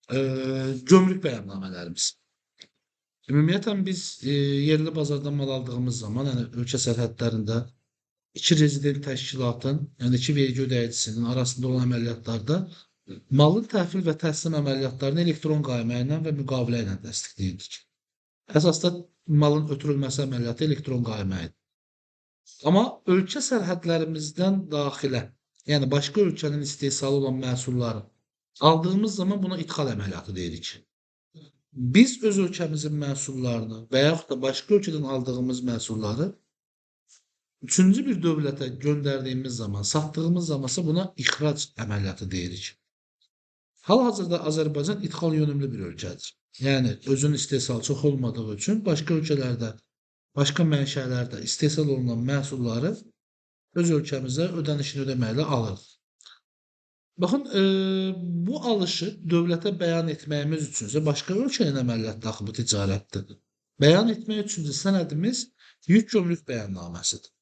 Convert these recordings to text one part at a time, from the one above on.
Gömrük bəyannamələrimiz. Ümumiyyətlə biz yerli bazardan mal aldığımız zaman, yəni ölkə sərhədlərində iki rezident təşkilatın, yəni iki vergi ödəyicisinin arasında olan əməliyyatlarda malın təhvil və təhsil əməliyyatlarını elektron qayma ilə və müqavilə ilə təsdiqləyirdik. Əsasda malın ötürülməsi əməliyyatı elektron qayma idi. Amma ölkə sərhədlərimizdən daxilə, yəni başqa ölkənin istehsalı olan məhsulları aldığımız zaman buna idxal əməliyyatı deyirik. Biz öz ölkəmizin məhsullarını və yaxud da başqa ölkədən aldığımız məhsulları üçüncü bir dövlətə göndərdiyimiz zaman, satdığımız zamansa buna ixrac əməliyyatı deyirik. Hal-hazırda Azərbaycan idxal yönümlü bir ölkədir. Yəni özünün istehsalı çox olmadığı üçün başqa ölkələrdə, başqa mənşələrdə istehsal olunan məhsulları öz ölkəmizə ödənişini ödəməklə alırıq. Baxın, bu alışı dövlətə bəyan etməyimiz üçünsə başqa ölkənin əməliyyatı axı bu ticarətdir. Bəyan etmək üçüncü sənədimiz yük gömrük bəyannaməsidir.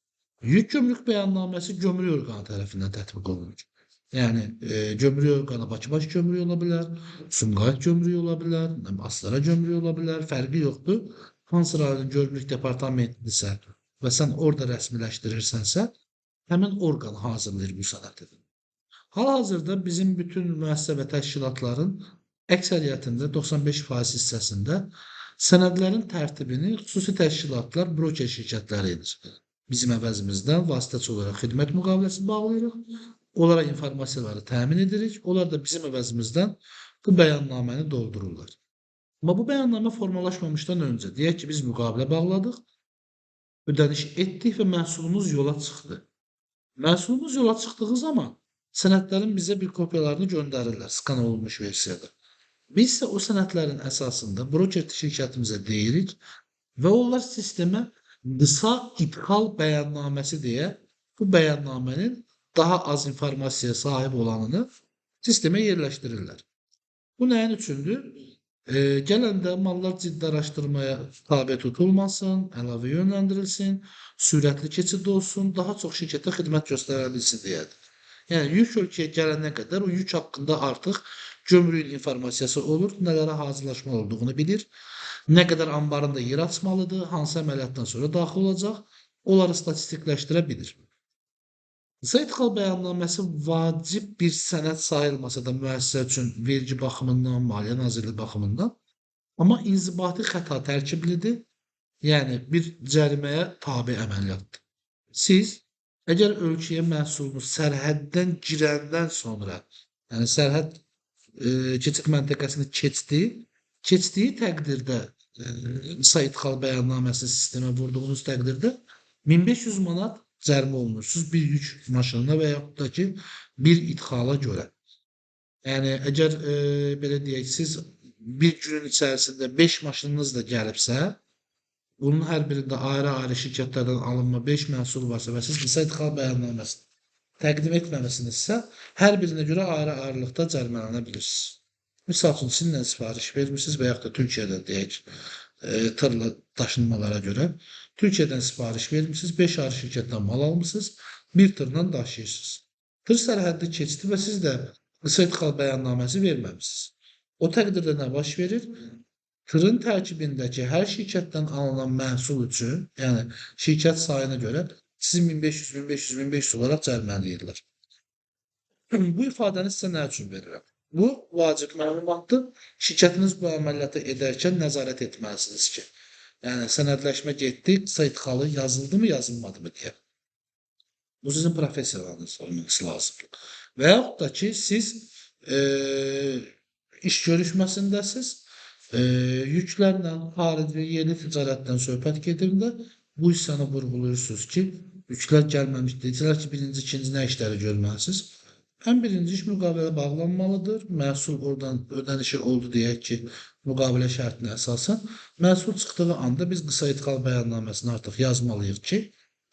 Yük gömrük bəyannaməsi gömrük orqanı tərəfindən tətbiq olunur. Yəni gömrük orqanı Bakı Baş Gömrüyü ola bilər, Sumqayıt Gömrüyü ola bilər, Astara Gömrüyü ola bilər, fərqi yoxdur. Hansı rayon gömrük departamentidirsə və sən orada rəsmiləşdirirsənsə, həmin orqan hazırlayır bu sənədi. Hal-hazırda bizim bütün müəssisə və təşkilatların əksəriyyətində 95% hissəsində sənədlərin tərtibini xüsusi təşkilatlar, broker şirkətləri edir. Bizim əvəzimizdən vasitəçi olaraq xidmət müqaviləsi bağlayırıq, onlara informasiyaları təmin edirik, onlar da bizim əvəzimizdən bu bəyannaməni doldururlar. Amma bu bəyannamə formalaşmamışdan öncə, deyək ki, biz müqavilə bağladıq, ödəniş etdik və məhsulumuz yola çıxdı. Məhsulumuz yola çıxdığı zaman sənədlərin bizə bir kopyalarını göndərirlər, skan olunmuş versiyada. Biz isə o sənədlərin əsasında broker şirkətimizə deyirik və onlar sistemə qısa idxal bəyannaməsi deyə bu bəyannamənin daha az informasiya sahib olanını sistemə yerləşdirirlər. Bu nəyin üçündür? Gələndə mallar ciddi araşdırmaya tabe tutulmasın, əlavə yönləndirilsin, sürətli keçid olsun, daha çox şirkətə xidmət göstərə deyədir. Yəni yük ölkəyə gələnə qədər o yük haqqında artıq gömrüyün informasiyası olur, nələrə hazırlaşma olduğunu bilir, nə qədər anbarında yer açmalıdır, hansı əməliyyatdan sonra daxil olacaq, onları statistikləşdirə bilir. Qısa idxal bəyannaməsi vacib bir sənəd sayılmasa da müəssisə üçün vergi baxımından, Maliyyə Nazirliyi baxımından, amma inzibati xəta tərkiblidir, yəni bir cəriməyə tabe əməliyyatdır. Siz əgər ölkəyə məhsulunuz sərhəddən girəndən sonra, yəni sərhəd keçid məntəqəsini keçdiyi təqdirdə qısa idxal bəyannaməsi sistemə vurduğunuz təqdirdə 1500 manat cərimə olunursunuz bir yük maşınına və yaxud da ki, bir idxala görə. Yəni, əgər belə deyək, siz bir günün içərisində 5 maşınınız da gəlibsə, bunun hər birində ayrı-ayrı şirkətlərdən alınma 5 məhsul varsa və siz qısa idxal bəyannaməsini təqdim etməməsinizsə, hər birinə görə ayrı-ayrılıqda cərimələnə bilirsiniz. Misal üçün, sizinlə sifariş vermişsiniz və yaxud da Türkiyədən deyək, tırla daşınmalara görə. Türkiyədən sifariş vermişsiniz, 5 ayrı şirkətdən mal almışsınız, bir tırla daşıyırsınız. Tır sərhəddə keçdi və siz də qısa idxal bəyannaməsi verməmişsiniz. O təqdirdə nə baş verir? Tırın tərkibindəki hər şirkətdən alınan məhsul üçün, yəni şirkət sayına görə sizin 1500 olaraq cərimələyirlər. Bu ifadəni sizə nə üçün verirəm? Bu vacib məlumatdır. Şirkətiniz bu əməliyyatı edərkən nəzarət etməlisiniz ki, yəni sənədləşmə getdi, qısa idxalı yazıldı mı, yazılmadı mı deyə. Bu sizin professiyalarınız olması lazımdır. Və yaxud da ki, siz iş görüşməsindəsiz, yüklərlə, xarici, yeni ticarətdən söhbət gedəndə bu hissəni vurğuluyursunuz ki, yüklər gəlməmiş deyicilər ki, birinci, ikinci nə işləri görməlisiniz? Ən birinci iş müqavilə bağlanmalıdır. Məhsul oradan ödənişi oldu deyək ki, müqavilə şərtinə əsasən. Məhsul çıxdığı anda biz qısa idxal bəyannaməsini artıq yazmalıyıq ki,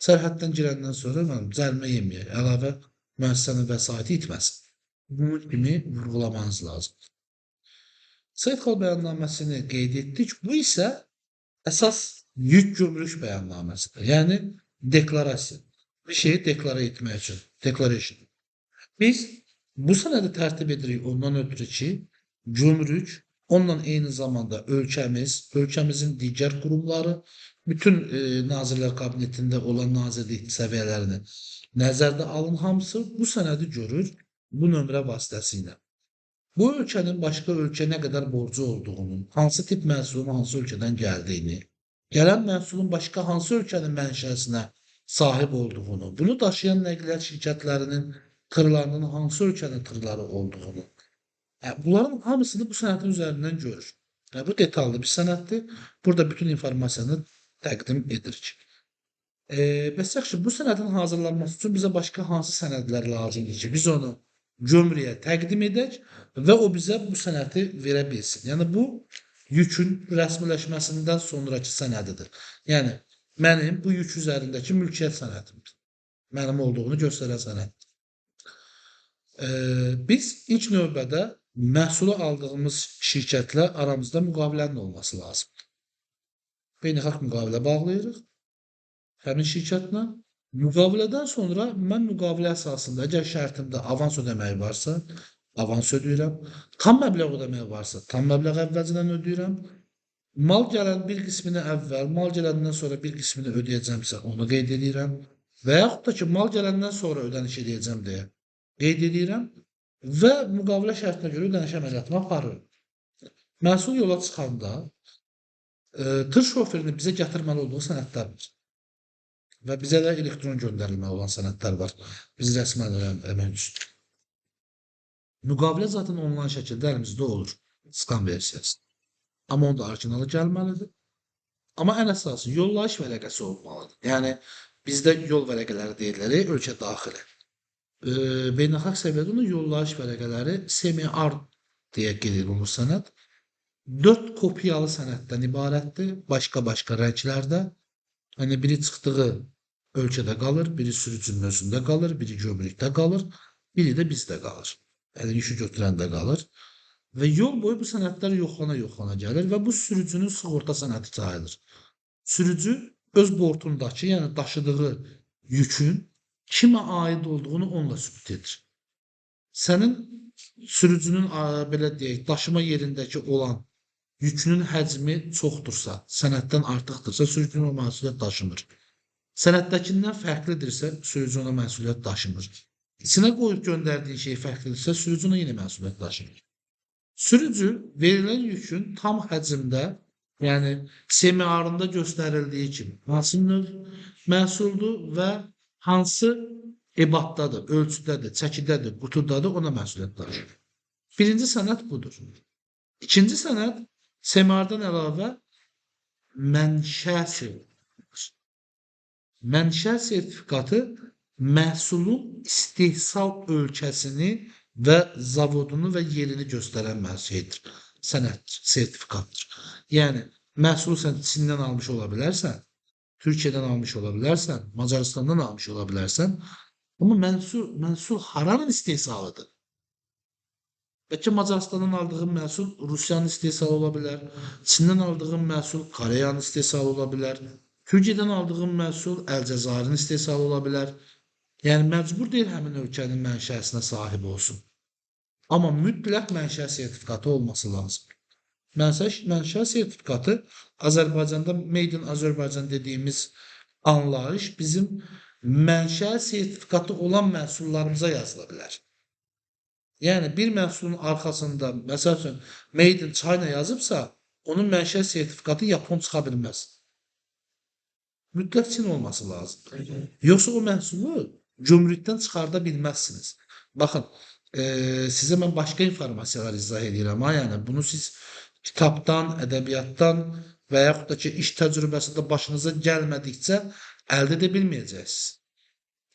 sərhəddən girəndən sonra cərimə yeməyək, əlavə müəssisənin vəsaiti itməsin. Bunun kimi vurğulamanız lazımdır. Qısa idxal bəyannaməsini qeyd etdik. Bu isə əsas yük gömrük bəyannaməsidir. Yəni, deklarasiya. Bir şeyi deklara etmək üçün. Declaration. Biz bu sənədi tərtib edirik ondan ötürü ki, gümrük, onunla eyni zamanda ölkəmizin digər qurumları, bütün Nazirlər Kabinetində olan nazirlik səviyyələrini nəzərdə alın, hamısı bu sənədi görür bu nömrə vasitəsilə. Bu ölkənin başqa ölkəyə nə qədər borcu olduğunu, hansı tip məhsulun hansı ölkədən gəldiyini, gələn məhsulun başqa hansı ölkənin mənşəsinə sahib olduğunu, bunu daşıyan nəqliyyat şirkətlərinin tırlarının hansı ölkənin tırları olduğunu, bunların hamısını bu sənədin üzərindən görür. Bu detallı bir sənəddir. Burada bütün informasiyanı təqdim edirik. Bəs yaxşı, bu sənədin hazırlanması üçün bizə başqa hansı sənədlər lazımdır ki, biz onu gömrüyə təqdim edək və o bizə bu sənədi verə bilsin. Yəni bu yükün rəsmiləşməsindən sonraki sənədidir. Yəni mənim bu yük üzərindəki mülkiyyət sənədimdir. Mənim olduğunu göstərən sənəddir. Biz ilk növbədə məhsulu aldığımız şirkətlə aramızda müqavilənin olması lazımdır. Beynəlxalq müqavilə bağlayırıq həmin şirkətlə. Müqavilədən sonra mən müqavilə əsasında əgər şərtimdə avans ödəməyi varsa, avans ödəyirəm. Tam məbləğ ödəməyi varsa, tam məbləğ əvvəlcədən ödəyirəm. Mal gələn bir qismini əvvəl, mal gələndən sonra bir qismini ödəyəcəmsə onu qeyd edirəm. Və yaxud da ki, mal gələndən sonra ödəniş edəcəm deyə qeyd edirəm və müqavilə şərtinə görə ödəniş əməliyyatını aparırım. Məhsul yola çıxanda tır şoferinin bizə gətirməli olduğu sənədlər var. Və bizə də elektron göndərilməli olan sənədlər var. Biz rəsmən əmək üstü. Müqavilə zaten onlayn şəkildə əlimizdə olur. Skan versiyası. Amma onda originalı gəlməlidir. Amma ən əsası yollayış vərəqəsi olmalıdır. Yəni bizdə yol vərəqələri deyilir, ölkə daxili. Beynəlxalq səviyyədə onun yollayış vərəqələri semi-ard deyə qeyd olunur sənəd. 4 kopyalı sənəddən ibarətdir. Başqa-başqa rənglərdə. Yəni biri çıxdığı ölkədə qalır, biri sürücünün özündə qalır, biri gömrükdə qalır, biri də bizdə qalır. Yəni yükü götürəndə qalır. Və yol boyu bu sənədlər yoxlana gəlir və bu sürücünün sığorta sənədi sayılır. Sürücü öz bortundakı, yəni daşıdığı yükün kimə aid olduğunu onunla sübut edir. Sənin sürücünün belə deyək, daşıma yerindəki olan yükünün həcmi çoxdursa, sənəddən artıqdırsa, sürücünün o məsuliyyət daşımır. Sənəddəkindən fərqlidirsə, sürücü ona məsuliyyət daşımır. İçinə qoyub göndərdiyi şey fərqlidirsə, sürücü ona yenə məsuliyyət daşımır. Sürücü verilən yükün tam həcmdə, yəni semiarında göstərildiyi kimi hansı növ məhsuldur və hansı ebatdadır, ölçüdədir, çəkidədir, qutudadır, ona məsuliyyət daşıyır. Birinci sənəd budur. İkinci sənəd semiardan əlavə mənşə sertifikatı. Mənşə sertifikatı məhsulun istehsal ölkəsini və zavodunu və yerini göstərən şeydir. Sənəd, sertifikatdır. Yəni məhsulu sən Çindən almış ola bilərsən, Türkiyədən almış ola bilərsən, Macaristandan almış ola bilərsən, amma məhsul haranın istehsalıdır? Bəlkə Macaristandan aldığın məhsul Rusiyanın istehsalı ola bilər, Çindən aldığın məhsul Koreyanın istehsalı ola bilər, Türkiyədən aldığın məhsul Əlcəzairin istehsalı ola bilər. Yəni məcbur deyil həmin ölkənin mənşəsinə sahib olsun. Amma mütləq mənşə sertifikatı olması lazım. Mənşə sertifikatı Azərbaycanda Made in Azərbaycan dediyimiz anlayış bizim mənşə sertifikatı olan məhsullarımıza yazıla bilər. Yəni bir məhsulun arxasında məsəl üçün Made in China yazıbsa, onun mənşə sertifikatı Yapon çıxa bilməz. Mütləq Çin olması lazımdır. Yoxsa o məhsulu gömrükdən çıxarda bilməzsiniz. Baxın, sizə mən başqa informasiyalar izah edirəm. Yəni bunu siz kitabdan, ədəbiyyatdan və yaxud da ki, iş təcrübəsində başınıza gəlmədikcə əldə edə bilməyəcəksiniz.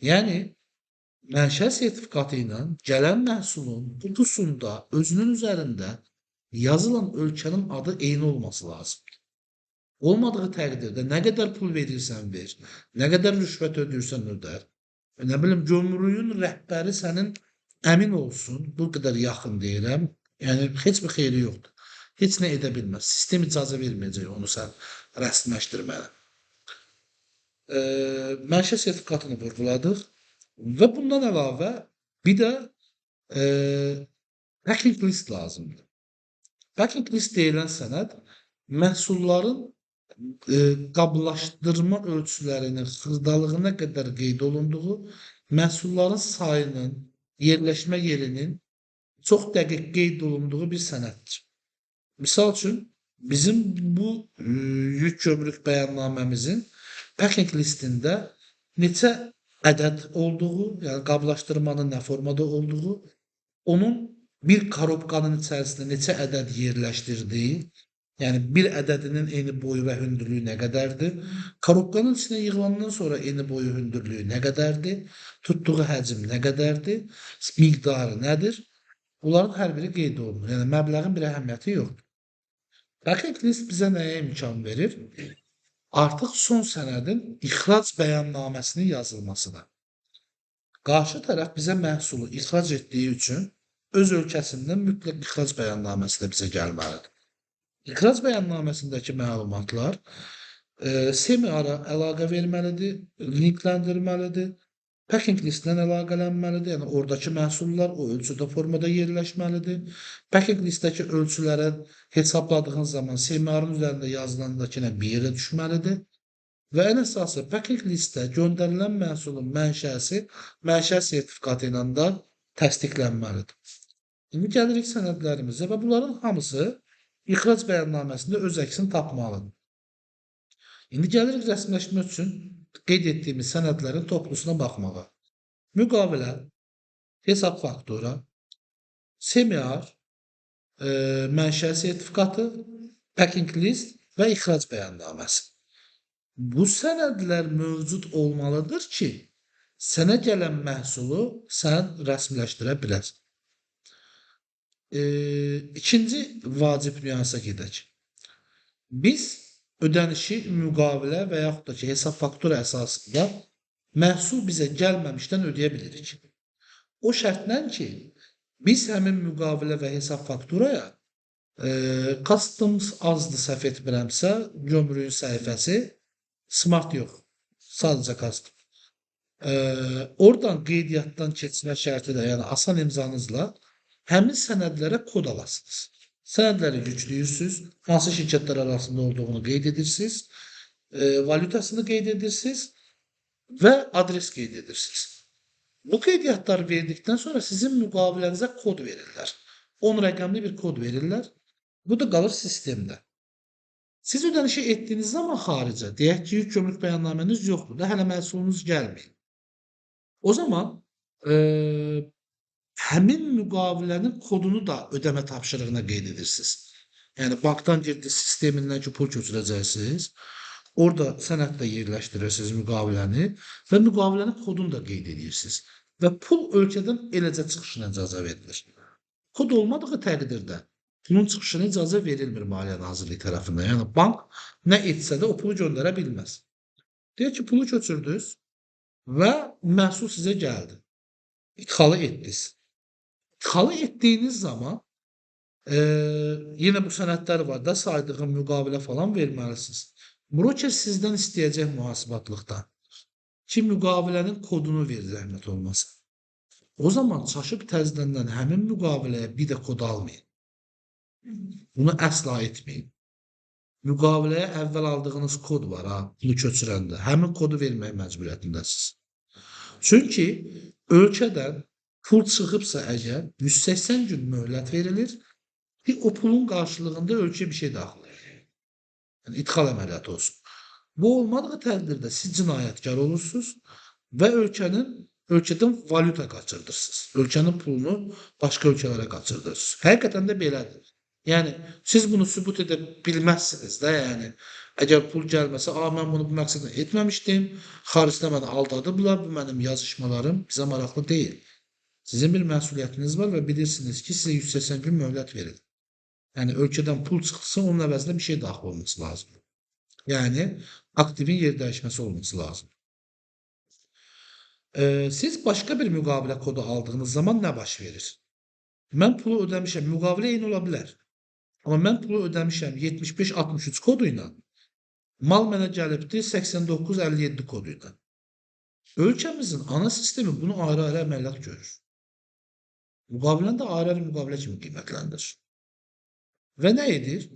Yəni mənşə sertifikatı ilə gələn məhsulun qutusunda, özünün üzərində yazılan ölkənin adı eyni olması lazımdır. Olmadığı təqdirdə nə qədər pul verirsən ver, nə qədər rüşvət ödəyirsən ödər. Nə bilim, gömrüyün rəhbəri sənin əmin olsun, bu qədər yaxın deyirəm, yəni heç bir xeyri yoxdur. Heç nə edə bilməz. Sistem icazə verməyəcək onu sən rəsmiləşdirməyə. Mənşə sertifikatını vurguladıq və bundan əlavə bir də packing list lazımdır. Packing list deyilən sənəd məhsulların qablaşdırma ölçülərinin xırdalığına qədər qeyd olunduğu, məhsulların sayının, yerləşmə yerinin çox dəqiq qeyd olunduğu bir sənəddir. Misal üçün, bizim bu yük gömrük bəyannaməmizin packing listində neçə ədəd olduğu, yəni qablaşdırmanın nə formada olduğu, onun bir korobkanın içərisində neçə ədəd yerləşdirdiyi, yəni bir ədədinin eni boyu və hündürlüyü nə qədərdir, korobkanın içinə yığılandan sonra eni boyu hündürlüyü nə qədərdir, tutduğu həcm nə qədərdir, miqdarı nədir, bunların hər biri qeyd olunur. Yəni məbləğin bir əhəmiyyəti yoxdur. Packing list bizə nəyə imkan verir? Artıq son sənədin ixrac bəyannaməsinin yazılmasına. Qarşı tərəf bizə məhsulu ixrac etdiyi üçün öz ölkəsindən mütləq ixrac bəyannaməsi də bizə gəlməlidir. İxrac bəyannaməsindəki məlumatlar semi-ara əlaqə verməlidir, linkləndirməlidir, packing listlə əlaqələnməlidir, yəni oradakı məhsullar o ölçüdə formada yerləşməlidir. Packing listdəki ölçülərə hesabladığın zaman semi-arın üzərində yazılandakına bir yerə düşməlidir. Və ən əsası packing listdə göndərilən məhsulun mənşəsi mənşə sertifikatı ilə də təsdiqlənməlidir. İndi gəlirik sənədlərimizə və bunların hamısı ixrac bəyannaməsində öz əksini tapmalıdır. İndi gəlirik rəsmiləşmə üçün qeyd etdiyimiz sənədlərin toplusuna baxmağa. Müqavilə, hesab faktura, semi-ar, mənşə sertifikatı, packing list və ixrac bəyannaməsi. Bu sənədlər mövcud olmalıdır ki, sənə gələn məhsulu sən rəsmiləşdirə biləsən. İkinci vacib nüansa gedək. Biz ödənişi müqavilə və yaxud da ki, hesab faktura əsasında məhsul bizə gəlməmişdən ödəyə bilirik. O şərtlə ki, biz həmin müqavilə və hesab fakturaya customs azdır səhv etmirəmsə, gömrüyün səhifəsi smart yox, sadəcə custom. Oradan qeydiyyatdan keçmə şərti də, yəni asan imzanızla həmin sənədlərə kod alasınız. Sənədləri yükləyirsiniz, hansı şirkətlər arasında olduğunu qeyd edirsiniz, valyutasını qeyd edirsiniz və adres qeyd edirsiniz. Bu qeydiyyatları verdikdən sonra sizin müqavilənizə kod verirlər. 10 rəqəmli bir kod verirlər. Bu da qalır sistemdə. Siz ödənişi etdiyiniz zaman xaricə, deyək ki, yük gömrük bəyannaməniz yoxdur da, hələ məhsulunuz gəlməyib. O zaman həmin müqavilənin kodunu da ödəmə tapşırığına qeyd edirsiniz. Yəni, bankdan girdi sistemindən ki, pul köçürəcəksiniz. Orada sənəddə yerləşdirirsiniz müqaviləni və müqavilənin kodunu da qeyd edirsiniz. Və pul ölkədən eləcə çıxışına icazə verilir. Kod olmadığı təqdirdə pulun çıxışına icazə verilmir Maliyyə Nazirliyi tərəfindən. Yəni, bank nə etsə də o pulu göndərə bilməz. Deyək ki, pulu köçürdünüz və məhsul sizə gəldi. İdxalı etdiniz. İdxalı etdiyiniz zaman yenə bu sənədlər var da, saydığım müqavilə falan verməlisiniz. Broker sizdən istəyəcək mühasibatlıqdan ki, müqavilənin kodunu ver zəhmət olmasa. O zaman çaşıb təzədən həmin müqaviləyə bir də kod almayın. Bunu əsla etməyin. Müqaviləyə əvvəl aldığınız kod var, pulu köçürəndə. Həmin kodu vermək məcburiyyətindəsiniz. Çünki ölkədən pul çıxıbsa əgər 180 gün möhlət verilir ki, o pulun qarşılığında ölkəyə bir şey daxil edir. Yəni, idxal əməliyyatı olsun. Bu olmadığı təqdirdə siz cinayətkar olursunuz və ölkədən valyuta qaçırdırsınız. Ölkənin pulunu başqa ölkələrə qaçırdırsınız. Həqiqətən də belədir. Yəni, siz bunu sübut edə bilməzsiniz də, yəni, əgər pul gəlməsə, mən bunu bu məqsədlə etməmişdim, xaricdə məni aldadıblar, bu mənim yazışmalarım bizə maraqlı deyil. Sizin bir məsuliyyətiniz var və bilirsiniz ki, sizə 180 gün möhlət verilir. Yəni, ölkədən pul çıxsa, onun əvəzində bir şey daxil olması lazım. Yəni, aktivin yer dəyişməsi olması lazım. Siz başqa bir müqavilə kodu aldığınız zaman nə baş verir? Mən pulu ödəmişəm, müqavilə eyni ola bilər. Amma mən pulu ödəmişəm 75-63 kodu ilə, mal mənə gəlibdir 89-57 kodu ilə. Ölkəmizin ana sistemi bunu ayrı-ayrı əməliyyat görür. Müqaviləni də ayrı-ayrı müqavilə kimi qiymətləndirir. və nə edir?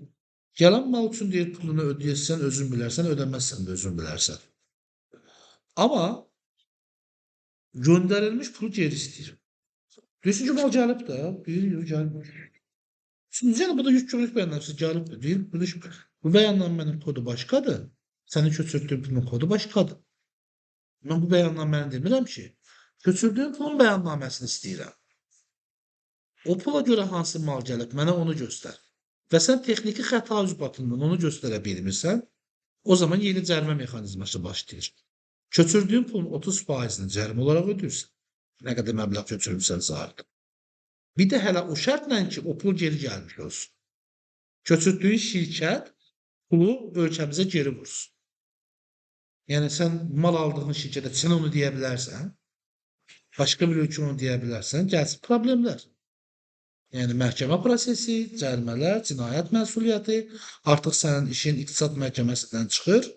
Gələn mal üçün deyir pulunu ödəyirsən, özün bilərsən, ödəməzsən də özün bilərsən. Amma göndərilmiş pulu geri istəyir. Deyirsən ki, mal gəlib də, deyir, yox gəlmir. Şimdi yəni burada yük gömrük bəyannamesi gəlib də, deyir, bu bəyannamənin kodu başqadır, sənin köçürtdüyün pulun kodu başqadır. Mən bu bəyannaməni demirəm ki, köçürdüyün pulun bəyannaməsini istəyirəm. O pula görə hansı mal gəlib, mənə onu göstər. Və sən texniki xəta üzbatından onu göstərə bilmirsən, o zaman yeni cərimə mexanizması başlayır. Köçürdüyün pulun 30%-ni cərimə olaraq ödəyirsən. Nə qədər məbləğ köçürmüsənsə artıq. Bir də hələ o şərtlə ki, o pul geri gəlmiş olsun. Köçürdüyün şirkət pulu ölkəmizə geri vursun. Yəni sən mal aldığın şirkətə sən onu deyə bilərsən, başqa bir ölkə onu deyə bilərsən, gəlsin problemlər. Yəni məhkəmə prosesi, cərimələr, cinayət məsuliyyəti, artıq sənin işin iqtisad məhkəməsindən çıxır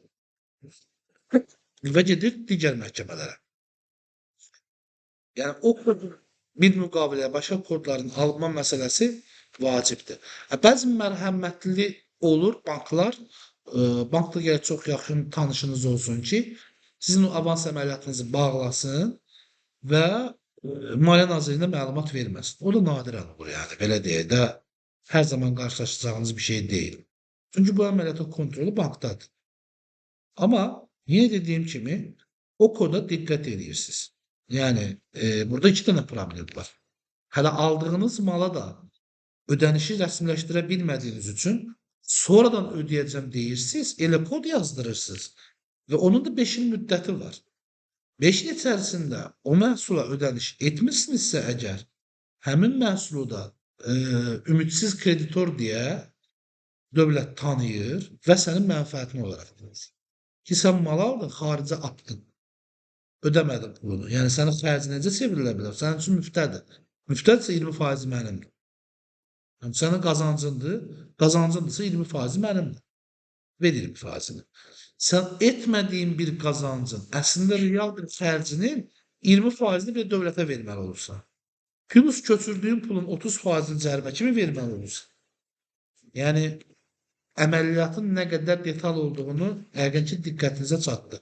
və gedir digər məhkəmələrə. Yəni o kodun bir müqaviləyə başqa kodların alınma məsələsi vacibdir. Bəzi mərhəmətli olur banklar, bankla gərək çox yaxın tanışınız olsun ki, sizin o avans əməliyyatınızı bağlasın və Maliyyə Nazirliyinə məlumat verməsin. O da nadirən olur yəni, belə deyək də, hər zaman qarşılaşacağınız bir şey deyil. Çünki bu əməliyyatın kontrolu bankdadır. Amma yenə dediyim kimi, o koda diqqət edirsiniz. Yəni, burada 2 dənə problem var. Hələ aldığınız mala da ödənişi rəsmiləşdirə bilmədiyiniz üçün sonradan ödəyəcəm deyirsiniz, elə kod yazdırırsınız və onun da 5 il müddəti var. 5 il içərisində o məhsula ödəniş etmirsinizsə əgər, həmin məhsulu da ümidsiz kreditor deyə dövlət tanıyır və sənin mənfəətin olaraq verir. Ki, sən mal aldın, xaricə atdın. Ödəmədin pulunu. Yəni, sənin xərci necə çevrilə bilər? Sənin üçün müftədir. Müftədirsə 20% mənimdir. Yəni, sənin qazancındırsa 20% mənimdir. Ver 20%-ni. Sən etmədiyin bir qazancın, əslində real bir xərcinin 20%-ni bir dövlətə verməli olursan. Plus köçürdüyün pulun 30%-ni cərimə kimi verməli olursan. Yəni, əməliyyatın nə qədər detal olduğunu yəqin ki, diqqətinizə çatdı.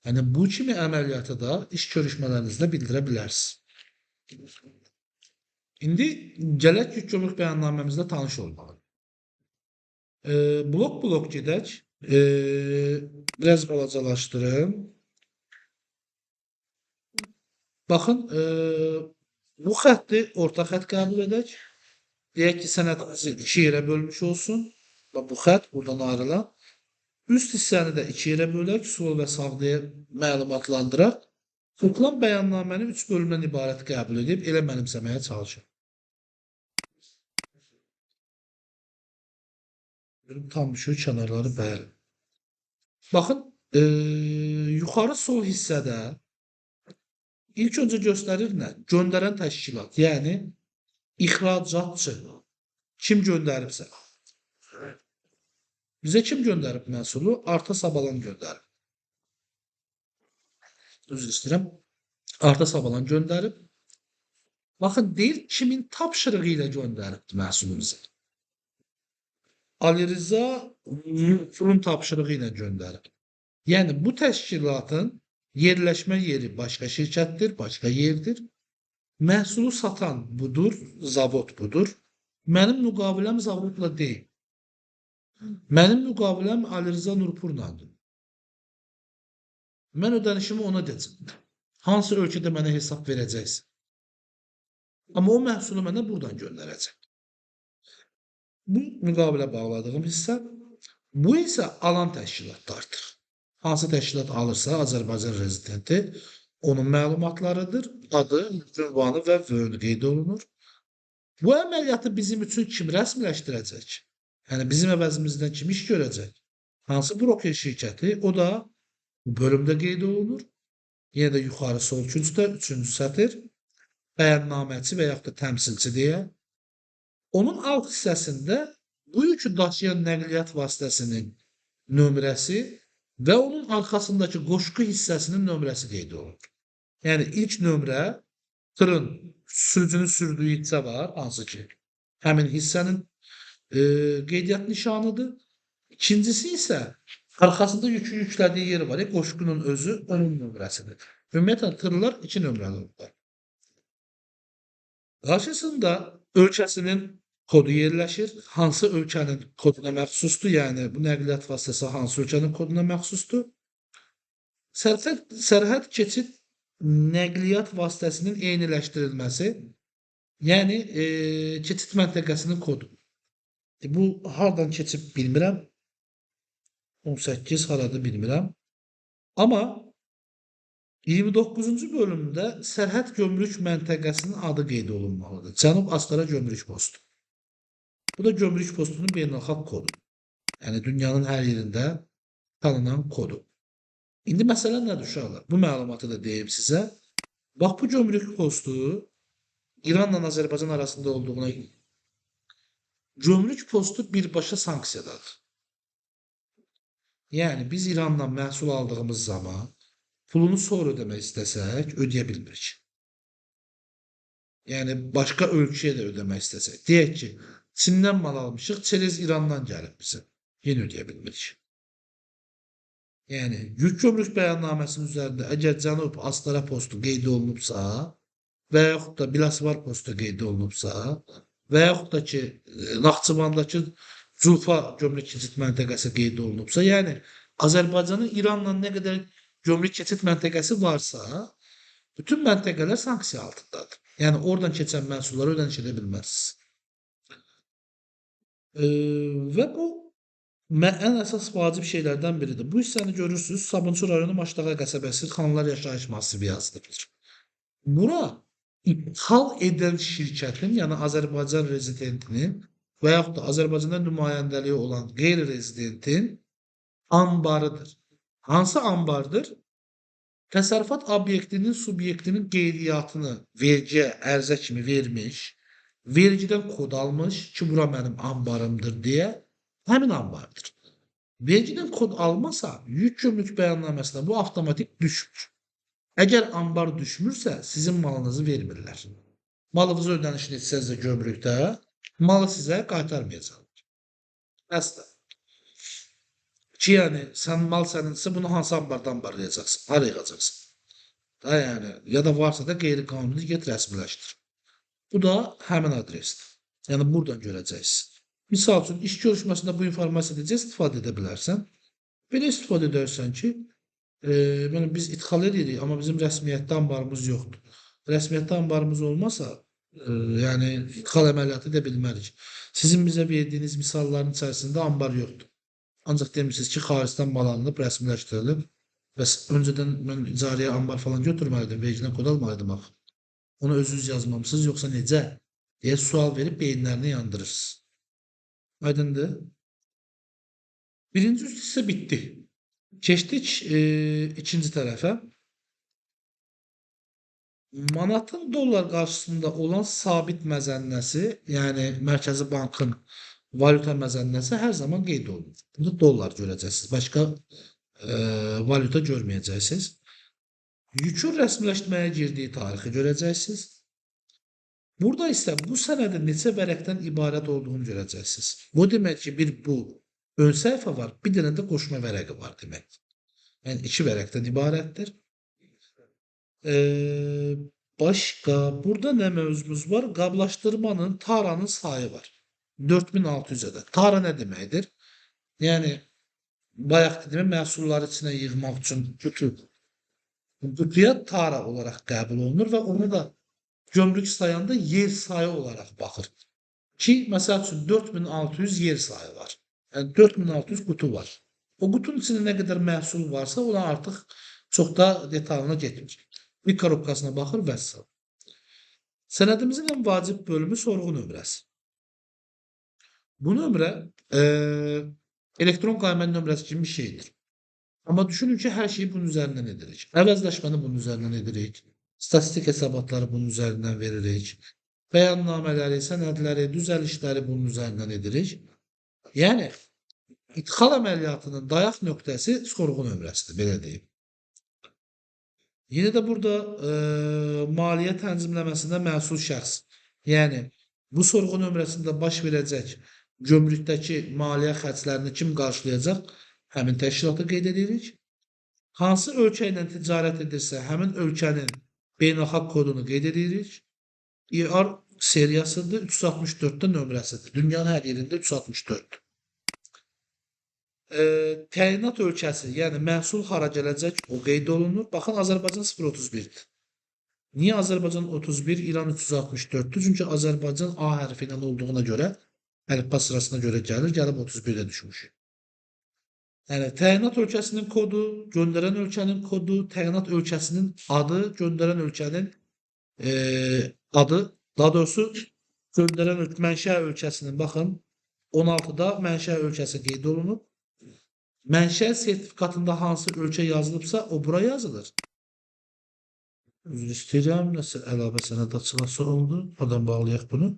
Yəni, bu kimi əməliyyatı da iş görüşmələrinizdə bildirə bilərsiniz. İndi gələk yük gömrük bəyannaməmizlə tanış olmalı. Blok gedək. Biraz balacalaşdırım. Baxın, bu xətti orta xətt qəbul edək. Deyək ki, sənədimizi 2 yerə bölmüş olsun. Bu xətt buradan ayrılan. Üst hissəni də 2 yerə bölək, sol və sağ deyə məlumatlandıraq. Toplam bəyannaməni 3 bölümdən ibarət qəbul edib elə mənimsəməyə çalışın. Tam düşür kənarları bəli. Baxın, yuxarı sol hissədə ilk öncə göstərir nə? Göndərən təşkilat, yəni ixracatçı. Kim göndəribsə. Bizə kim göndərib məhsulu? Arta Sabalan göndərib. Üzr istəyirəm. Arta Sabalan göndərib. Baxın, deyir, kimin tapşırığı ilə göndəribdir məhsulumuzu. Ali Rıza Nurfurun tapşırığı ilə göndərib. Yəni, bu təşkilatın yerləşmə yeri başqa şirkətdir, başqa yerdir. Məhsulu satan budur, zavod budur. Mənim müqaviləm zavodla deyil. Mənim müqaviləm Ali Rıza Nurpurlandır. Mən ödənişimi ona deyəcəm. Hansı ölkədə mənə hesab verəcəksin? Amma o məhsulu mənə buradan göndərəcək. Bu müqavilə bağladığım hissə, bu isə alan təşkilatlardır. Hansı təşkilat alırsa Azərbaycan rezidenti, onun məlumatlarıdır, adı, ünvanı və vövnü qeyd olunur. Bu əməliyyatı bizim üçün kim rəsmiləşdirəcək? Yəni, bizim əvəzimizdən kim iş görəcək? Hansı broker şirkəti? O da bu bölümdə qeyd olunur. Yenə də yuxarı sol küncdə, 3-cü sətir, bəyannaməçi və yaxud da təmsilçi deyə. Onun alt hissəsində bu yükü daşıyan nəqliyyat vasitəsinin nömrəsi və onun arxasındakı qoşqu hissəsinin nömrəsi qeyd olunur. Yəni, ilk nömrə tırın sürücünün sürdüyü hissə var, hansı ki, həmin hissənin qeydiyyat nişanıdır. İkincisi isə arxasında yükün yüklədiyi yer var. Qoşqunun özü onun nömrəsidir. Ümumiyyətlə tırlar 2 nömrəli olurlar. Qarşısında ölkəsinin kodu yerləşir. Hansı ölkənin koduna məxsusdur? Yəni bu nəqliyyat vasitəsi hansı ölkənin koduna məxsusdur? Sərhəd keçid nəqliyyat vasitəsinin eyniləşdirilməsi, yəni keçid məntəqəsinin kodu. Bu hardan keçib bilmirəm. 18 haradır bilmirəm. Amma 29-cu bölümdə sərhəd gömrük məntəqəsinin adı qeyd olunmalıdır. Cənub Astara gömrük postu. Bu da gömrük postunun beynəlxalq kodu. Yəni dünyanın hər yerində tanınan kodu. İndi məsələ nədir uşaqlar? Bu məlumatı da deyim sizə. Bax bu gömrük postu İranla Azərbaycan arasında olduğuna gömrük postu birbaşa sanksiyadadır. Yəni biz İrandan məhsul aldığımız zaman pulunu sonra ödəmək istəsək ödəyə bilmirik. Yəni başqa ölkəyə də ödəmək istəsək. Deyək ki, Çindən mal almışıq, çerez İrandan gəlib bizə. Yenə ödəyə bilmirik. Yəni yük gömrük bəyannaməsinin üzərində əgər Cənub Astara postu qeyd olunubsa və yaxud da Biləsuvar postu qeyd olunubsa və yaxud da ki Naxçıvandakı Culfa gömrük keçid məntəqəsi qeyd olunubsa, yəni Azərbaycanın İranla nə qədər gömrük keçid məntəqəsi varsa, bütün məntəqələr sanksiya altındadır. Yəni oradan keçən məhsullara ödəniş edə bilməzsiniz. Və bu ən əsas vacib şeylərdən biridir. Bu hissəni görürsünüz, Sabunçu rayonu Maşdağa qəsəbəsi Xanlar yaşayış massivi yazılır. Bura ithal edən şirkətin, yəni Azərbaycan rezidentinin və yaxud da Azərbaycanda nümayəndəliyi olan qeyri-rezidentin ambarıdır. Hansı ambardır? Təsərrüfat obyektinin subyektinin qeydiyyatını vergiyə ərizə kimi vermiş, vergidən kod almış ki, bura mənim ambarımdır deyə, həmin ambardır. Vergidən kod almasa, yük gömrük bəyannaməsinə bu avtomatik düşmür. Əgər ambar düşmürsə, sizin malınızı vermirlər. Malınızı ödənişini etsəz də gömrükdə, malı sizə qaytarmayacaqlar. Əsla. Ki, yəni, mal səninsə, bunu hansı ambardan ambarlayacaqsın, hara yığacaqsın? Da, yəni, ya da varsa da qeyri-qanuni get rəsmiləşdir. Bu da həmin adresdir. Yəni, buradan görəcəksiniz. Misal üçün, iş görüşməsində bu informasiyadan istifadə edə bilərsən. Belə istifadə edərsən ki, biz idxal edirik, amma bizim rəsmiyyətdə ambarımız yoxdur. Rəsmiyyətdə ambarımız olmasa, yəni, idxal əməliyyatı edə bilmərik. Sizin bizə verdiyiniz misalların içərisində ambar yoxdur. Ancaq demirsiniz ki, xaricdən mal alınıb, rəsmiləşdirilib. Bəs öncədən mən icarəyə ambar falan götürməliydim, vergidən kod almalıydım axı. Onu özünüz yazmamısınız, yoxsa necə? Deyə sual verib beyinlərini yandırırsınız. Aydındır? Birinci hissə bitdi. Keçdik ikinci tərəfə. Manatın dollar qarşısında olan sabit məzənnəsi, yəni Mərkəzi Bankın valyuta məzənnəsi hər zaman qeyd olunur. Burada dollar görəcəksiniz. Başqa valyuta görməyəcəksiniz. Yükün rəsmiləşməyə girdiyi tarixi görəcəksiniz. Burada isə bu sənədin neçə vərəqdən ibarət olduğunu görəcəksiniz. Bu demək ki, bu ön səhifə var, bir dənə də qoşma vərəqi var demək. Yəni 2 vərəqdən ibarətdir. Başqa, burada nə mövzumuz var? Qablaşdırmanın, taranın sayı var. 4600 ədəd. Tara nə deməkdir? Yəni, bayaq dediyim məhsulları içinə yığmaq üçün qutuya tara olaraq qəbul olunur və onu da gömrük sayanda yer sayı olaraq baxır. Ki, məsəl üçün 4600 yer sayı var. Yəni 4600 qutu var. O qutunun içində nə qədər məhsul varsa, ona artıq çox da detalına getmir. Bir korobkasına baxır və s. Sənədimizin ən vacib bölümü sorğu nömrəsi. Bu nömrə elektron qayma nömrəsi kimi bir şeydir. Amma düşünün ki, hər şeyi bunun üzərindən edirik. Əvəzləşməni bunun üzərindən edirik. Statistik hesabatları bunun üzərindən veririk. Bəyannamələri, sənədləri, düzəlişləri bunun üzərindən edirik. Yəni, idxal əməliyyatının dayaq nöqtəsi sorğu nömrəsidir, belə deyim. Yenə də burada maliyyə tənzimləməsində məsul şəxs, yəni bu sorğu nömrəsində baş verəcək gömrükdəki maliyyə xərclərini kim qarşılayacaq? Həmin təşkilatı qeyd edirik. Hansı ölkə ilə ticarət edirsə, həmin ölkənin beynəlxalq kodunu qeyd edirik. İR seriyasıdır, 364-də nömrəsidir. Dünyanın hər yerində 364-dür. Təyinat ölkəsi, yəni məhsul hara gələcək, o qeyd olunur. Baxın, Azərbaycan 031-dir. Niyə Azərbaycan 31, İran 364-dür? Çünki Azərbaycan A hərfi ilə olduğuna görə, əlifba sırasına görə gəlir, gəlib 31-də düşmüşük. Yəni, təyinat ölkəsinin kodu, göndərən ölkənin kodu, təyinat ölkəsinin adı, göndərən ölkənin adı, daha doğrusu göndərən mənşə ölkəsinin, baxın, 16-da mənşə ölkəsi qeyd olunub. Mənşə sertifikatında hansı ölkə yazılıbsa, o bura yazılır. Üzr istəyirəm, nəsə əlavə sənəd açılası oldu. Oradan bağlayaq bunu.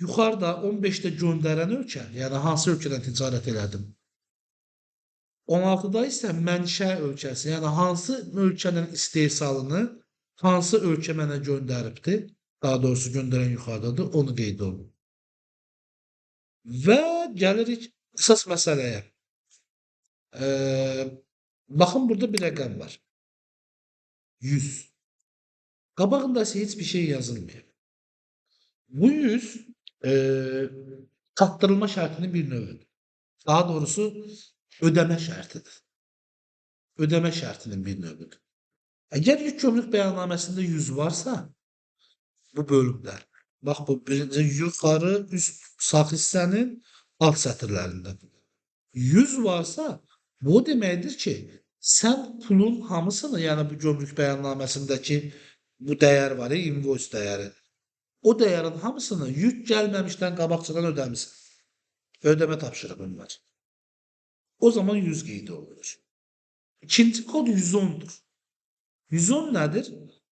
Yuxarıda 15-də göndərən ölkə, yəni hansı ölkədən ticarət elədim. 16-da isə mənşə ölkəsi, yəni hansı ölkənin istehsalını hansı ölkə mənə göndəribdir, daha doğrusu göndərən yuxarıdadır, onu qeyd olun. Və gəlirik əsas məsələyə. Baxın, burada bir rəqəm var. 100. Qabağında isə heç bir şey yazılmıyor. Bu 100 çatdırılma şərtinin bir növüdür. Daha doğrusu ödəmə şərtidir. Ödəmə şərtinin bir növüdür. Əgər yük gömrük bəyannaməsində 100 varsa, bu bölümdə, bax bu birinci yuxarı üst sağ hissənin alt sətirlərində 100 varsa, bu deməkdir ki, sən pulun hamısını, yəni bu gömrük bəyannaməsindəki bu dəyər var, invoice dəyəri, o dəyərin hamısını yük gəlməmişdən qabaqcadan ödəmisən. Ödəmə tapşırığın var. O zaman 100 qeyd olunur. İkinci kod 110'dur. 110 nədir?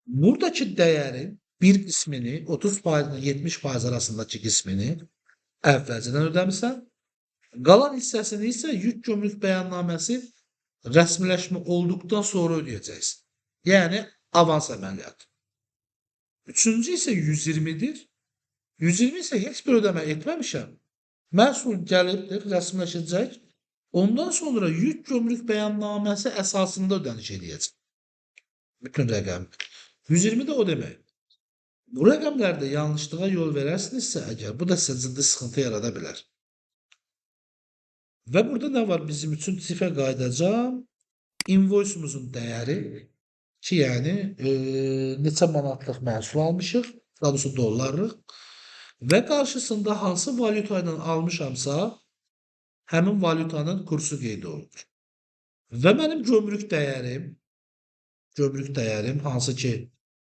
Buradakı dəyərin bir qismini, 30% ilə 70% arasındakı qismini əvvəlcədən ödəmisən. Qalan hissəsini isə yük gömrük bəyannaməsi rəsmiləşmə olduqdan sonra ödəyəcəksin. Yəni, avans əməliyyatı. Üçüncü isə 120'dir. 120 isə heç bir ödəmə etməmişəm. Məhsul gəlibdir, rəsmiləşəcək. Ondan sonra yük gömrük bəyannaməsi əsasında ödəniş edəcək. Bütün rəqəm. 120 də o demək. Bu rəqəmlərdə yanlışlığa yol verərsinizsə əgər, bu da sizə ciddi sıxıntı yarada bilər. Və burada nə var bizim üçün? Sifə qayıdacam. Invoice-umuzun dəyəri ki, yəni neçə manatlıq məhsul almışıq, daha doğrusu dollarlıq və qarşısında hansı valyuta ilə almışamsa, həmin valyutanın kursu qeyd olunur. Və mənim gömrük dəyərim hansı ki,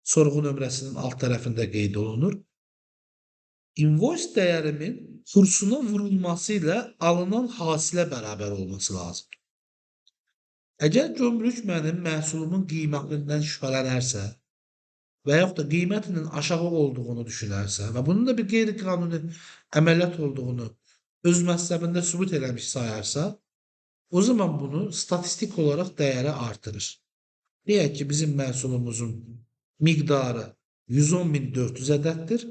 sorğu nömrəsinin alt tərəfində qeyd olunur. Invoice dəyərimin kursuna vurulması ilə alınan hasilə bərabər olması lazım. Əgər gömrük mənim məhsulumun qiymətindən şübhələnərsə və yaxud da qiymətinin aşağı olduğunu düşünərsə və bunun da bir qeyri-qanuni əməliyyat olduğunu öz məhsəbində sübut eləmiş sayarsa, o zaman bunu statistik olaraq dəyəri artırır. Deyək ki, bizim məhsulumuzun miqdarı 110.400 ədəddir.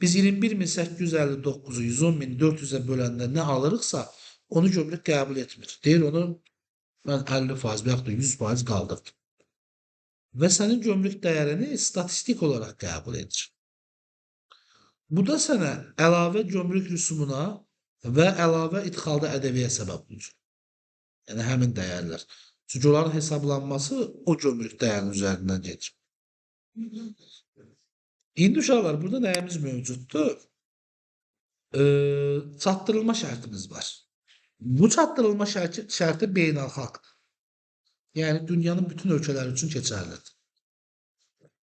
Biz 21.859'u 110.400'e böləndə nə alırıqsa, onu gömrük qəbul etmir. Deyir, onu mən 50% və yaxud da 100% qaldırdım. Və sənin gömrük dəyərini statistik olaraq qəbul edir. Bu da sənə əlavə gömrük rüsumuna və əlavə idxalda ədəviyyə səbəb olur. Yəni, həmin dəyərlər. Çünki onların hesablanması o gömrük dəyərinin üzərindən gedir. İndi uşaqlar, burada nəyimiz mövcuddur? Çatdırılma şərtimiz var. Bu çatdırılma şərti beynəlxalqdır. Yəni, dünyanın bütün ölkələri üçün keçərlidir.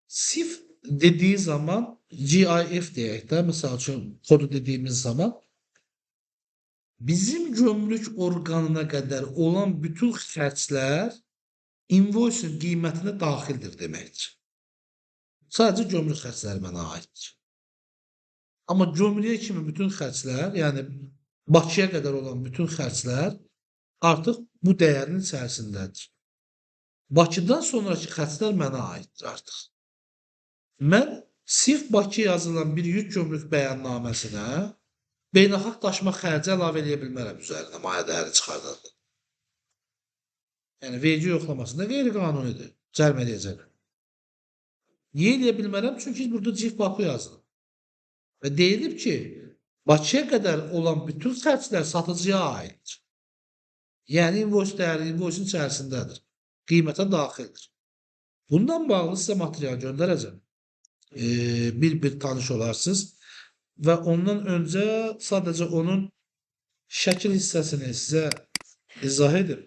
SIF dediği zaman, GIF deyək də, məsəl üçün kodu dediyimiz zaman, bizim gömrük orqanına qədər olan bütün xərclər invoice-ün qiymətinə daxildir deməkdir. Sadəcə gömrük xərcləri mənə aiddir. Amma gömrüyə kimi bütün xərclər, yəni Bakıya qədər olan bütün xərclər artıq bu dəyərin içərisindədir. Bakıdan sonraki xərclər mənə aiddir artıq. Mən sırf Bakı yazılan bir yük gömrük bəyannaməsinə beynəlxalq daşıma xərci əlavə edə bilmərəm üzərinə maya dəyəri çıxardanda. Yəni vergi yoxlamasında qeyri-qanunidir. Cərm edəcəklər. Niyə eləyə bilmərəm? Çünki burada cif Baku yazılıb. Və deyilib ki, Bakıya qədər olan bütün xərclər satıcıya aiddir. Yəni invoice dəyəri invoice'un içərisindədir. Qiymətə daxildir. Bundan bağlı sizə material göndərəcəm. Bir tanış olarsınız və ondan öncə sadəcə onun şəkil hissəsini sizə izah edim.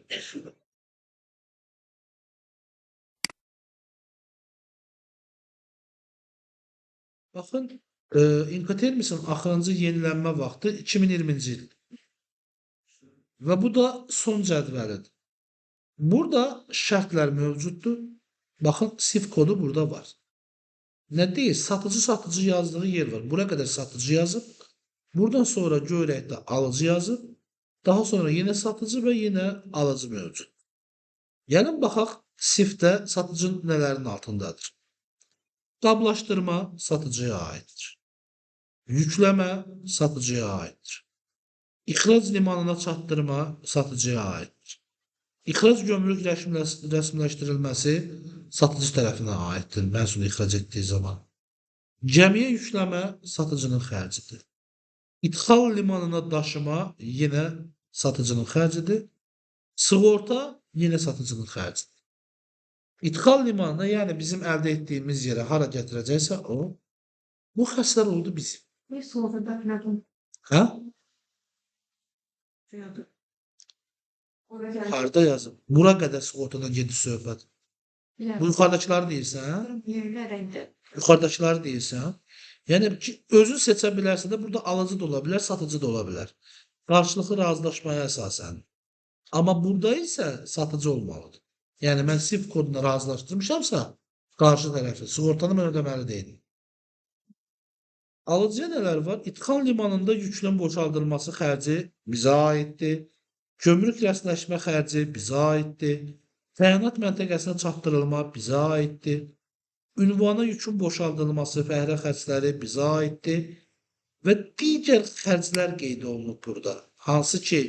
Baxın, Incoterms-in axırıncı yenilənmə vaxtı 2020-ci il. Və bu da son cədvəlidir. Burada şərtlər mövcuddur. Baxın, SIF kodu burada var. Nə deyil? Satıcı yazdığı yer var. Bura qədər satıcı yazıb. Buradan sonra görəkdə alıcı yazıb. Daha sonra yenə satıcı və yenə alıcı mövcud. Gəlin baxaq, SIF-də satıcının nələrin altındadır. Qablaşdırma satıcıya aiddir. Yükləmə satıcıya aiddir. İxrac limanına çatdırma satıcıya aiddir. İxrac gömrük rəsmiləşdirilməsi satıcı tərəfinə aiddir, məhsul ixrac etdiyi zaman. Gəmiyə yükləmə satıcının xərcidir. İdxal limanına daşıma yenə satıcının xərcidir. Sığorta yenə satıcının xərcidir. İdxal limanına, yəni bizim əldə etdiyimiz yerə hara gətirəcəksə o, bu xərclər oldu bizim. Ne sığortada filan Hə? filan. Harda yazıb? Bura qədər sığortadan gedir söhbət. Bu yuxarıdakıları deyirsən? Yerlərində. Yuxarıdakıları deyirsən? Yəni ki, özün seçə bilərsə də burada alıcı da ola bilər, satıcı da ola bilər. Qarşılıqlı razılaşmaya əsasən. Amma burada isə satıcı olmalıdır. Yəni mən SIF koduna razılaşdırmışamsa, qarşı tərəfi sığortanı mən ödəməli deyiləm. Alıcıya nələr var? İdxal limanında yükün boşaldılması xərci bizə aiddir. Gömrük rəsmiləşmə xərci bizə aiddir. Təyinat məntəqəsinə çatdırılma bizə aiddir. Ünvana yükün boşaldılması, fəhlə xərcləri bizə aiddir. Və digər xərclər qeyd olunub burada. Hansı ki,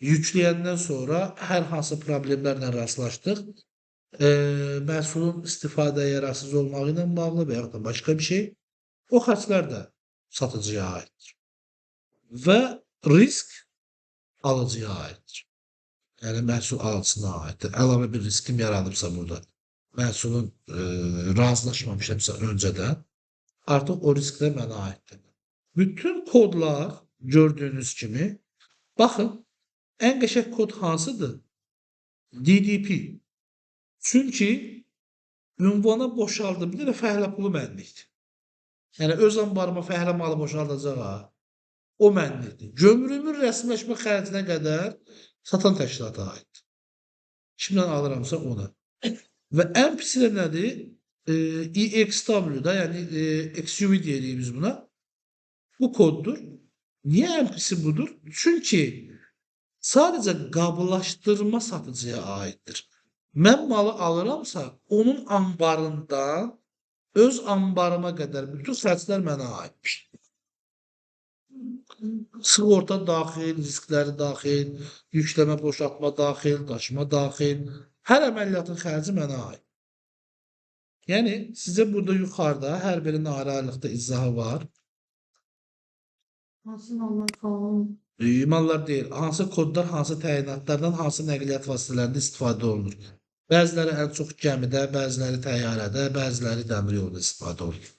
yükləyəndən sonra hər hansı problemlərlə rastlaşdıq. Məhsulun istifadəyə yararsız olmağı ilə bağlı və yaxud da başqa bir şey. O xərclər də satıcıya aiddir. Və risk alıcıya aiddir. Yəni məhsul alıcısına aiddir. Əlavə bir riskim yaranıbsa burada, məhsulun razılaşmamışamsa öncədən, artıq o risk də mənə aiddir. Bütün kodlar gördüyünüz kimi, baxın, ən qəşəng kod hansıdır? DDP. Çünki ünvana boşaldı, bir də fəhlə pulu mənlikdir. Yəni öz anbarıma fəhlə malı boşaldacaq ha. O mənlikdir. Gömrüyümün rəsmiləşmə xərcinə qədər satan təşkilata aiddir. Kimdən alıramsa ona. Və ən pisi də nədir? EXW-da, yəni XUV deyirik biz buna. Bu koddur. Niyə ən pisi budur? Çünki sadəcə qablaşdırma satıcıya aiddir. Mən malı alıramsa, onun anbarından öz anbarıma qədər bütün xərclər mənə aiddir. Sığorta daxil, riskləri daxil, yükləmə boşaltma daxil, daşıma daxil, hər əməliyyatın xərci mənə aid. Yəni, sizə burada yuxarıda hər birinin ayrı-ayrılıqda izahı var. Hansı mallar falan? Mallar deyil, hansı kodlar, hansı təyinatlardan, hansı nəqliyyat vasitələrində istifadə olunur. Bəziləri ən çox gəmidə, bəziləri təyyarədə, bəziləri dəmir yolunda istifadə olunur.